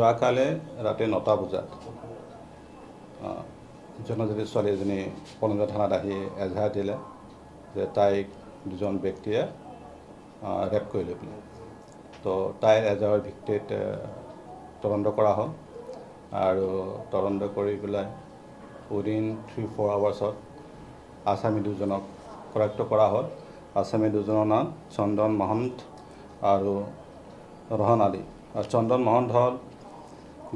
যোৱাকালি ৰাতি 9টা বজাত জনজাতি ছোৱালী এজনী পলঞ্জা থানাত আহি এজাহাৰ দিলে যে তাইক দুজন ব্যক্তিয়ে ৰেপ কৰিলে বুলি। তো তাইৰ এজাহাৰৰ ভিত্তিত তদন্ত কৰা হ'ল আৰু তদন্ত কৰি পেলাই উইদিন 3-4 আৱাৰ্ছত আসামী দুজনক কৰায়ত্ব কৰা হ'ল। আসামী দুজনৰ নাম চন্দন মহন্ত আৰু ৰহন আলী। আৰু চন্দন মহন্ত হ'ল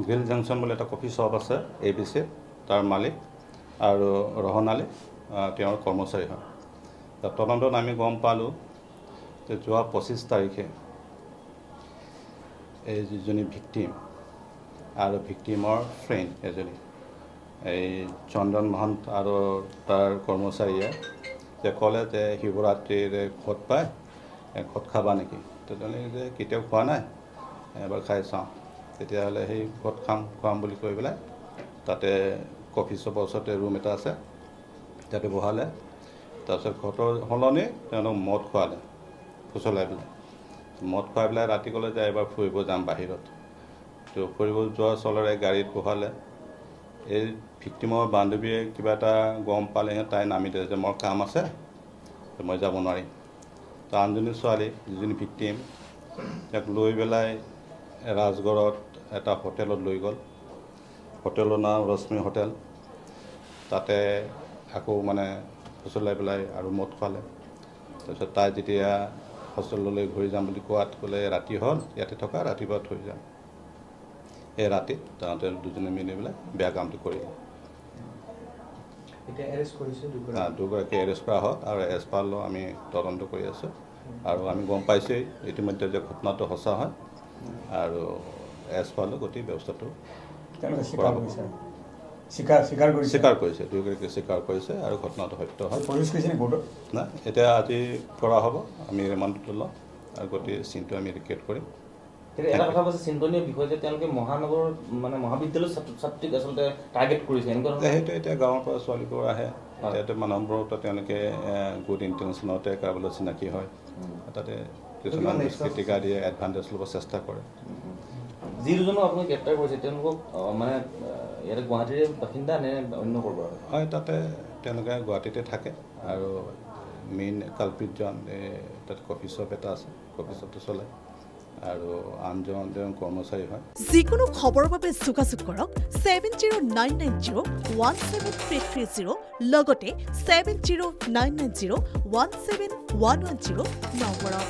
গ্ৰিল জংচন বুলি এটা কফি শ্বপ আছে ABC-ত, তাৰ মালিক, আৰু ৰহন আলী তেওঁৰ কৰ্মচাৰী হয়। তদন্তত আমি গম পালোঁ যে যোৱা 25 তাৰিখে এই যিজনী ভিক্টিম আৰু ভিক্টিমৰ ফ্ৰেণ্ড এজনী এই চন্দন মহন্ত আৰু তাৰ কৰ্মচাৰীয়ে যে ক'লে যে শিৱৰাত্ৰিৰ ঘট পায়, ঘট খাবা নেকি? তেনেকৈ যে কেতিয়াও খোৱা নাই, এবাৰ খাই চাওঁ। তেতিয়াহ'লে সেই ঘট খুৱাম বুলি কৈ পেলাই তাতে কফি শ্বপৰ ওচৰতে ৰুম এটা আছে, তাতে বহালে। তাৰপিছত ঘটৰ সলনি তেওঁলোক মদ খোৱালে, ফুচলাই পেলাই। মদ খুৱাই পেলাই ৰাতি ক'লে যে এবাৰ ফুৰিব যাম বাহিৰত। তো ফুৰিব যোৱা চলৰে গাড়ীত বহালে। এই ভিক্টিমৰ বান্ধৱীয়ে কিবা এটা গম পালেহে তাই নামি দিলে যে মোৰ কাম আছে, মই যাব নোৱাৰিম। তো আনজনী ছোৱালী যিজনী ভিক্টিম, তাক লৈ পেলাই ৰাজগড়ত এটা হোটেলত লৈ গ'ল। হোটেলৰ নাম ৰশ্মি হোটেল। তাতে আকৌ মানে ফুচলাই পেলাই আৰু মদ খোৱালে। তাৰপিছত তাই যেতিয়া হোষ্টেললৈ ঘূৰি যাম বুলি কোৱাত ক'লে ৰাতি হ'ল, ইয়াতে থকা, ৰাতিপুৱা থৈ যাম। এই ৰাতি তাহাঁতে দুজনে মিলি পেলাই বেয়া কামটো কৰিলে। দুগৰাকী এৰেষ্ট কৰা হ'ল আৰু এজপাৰলৈ আমি তদন্ত কৰি আছোঁ। আৰু আমি গম পাইছোঁই ইতিমধ্যে যে ঘটনাটো সঁচা হয় আৰু এজপাৰলৈ গোটেই ব্যৱস্থাটো স্বীকাৰ কৰিছে, দুয়োগৰাকীয়ে স্বীকাৰ কৰিছে আৰু ঘটনাটো সত্য হয়। নাই, এতিয়া আজি কৰা হ'ব, আমি ৰিমাণ্ডত ল'ম আৰু গোটেই চিনটো আমি ৰিকেট কৰিম। এটা কথা কৈছে চিন্তনীয় বিষয় যে তেওঁলোকে মহানগৰ মানে মহাবিদ্যালয়ৰ ছাত্ৰীক আচলতে টাৰ্গেট কৰিছে, এনেকুৱা সেইটো এতিয়া গাঁৱৰ পৰা ছোৱালীবোৰ আহে, ইয়াতে মানুহবোৰতো তেওঁলোকে গুড ইণ্টেনশ্যনতে কাৰোবালৈ চিনাকি হয়, তাতে কিছুমান ক্ৰিটিকা দিয়ে, এডভান্টেজ ল'ব চেষ্টা কৰে। যি দুজনক আপোনাক গ্ৰেপ্তাৰ কৰিছে তেওঁলোকক মানে ইয়াতে গুৱাহাটীৰে বাসিন্দা নে অন্য ক'ৰবাৰ হয়? তাতে তেওঁলোকে গুৱাহাটীতে থাকে আৰু মেইন কালপিতজন তাত কফি শ্বপ এটা আছে, কফি শ্বপটো চলায় আৰু আনজন তেওঁ কৰ্মচাৰী হয়। যিকোনো খবৰৰ বাবে যোগাযোগ কৰক 7099017330 লগতে 7099017110 নম্বৰত।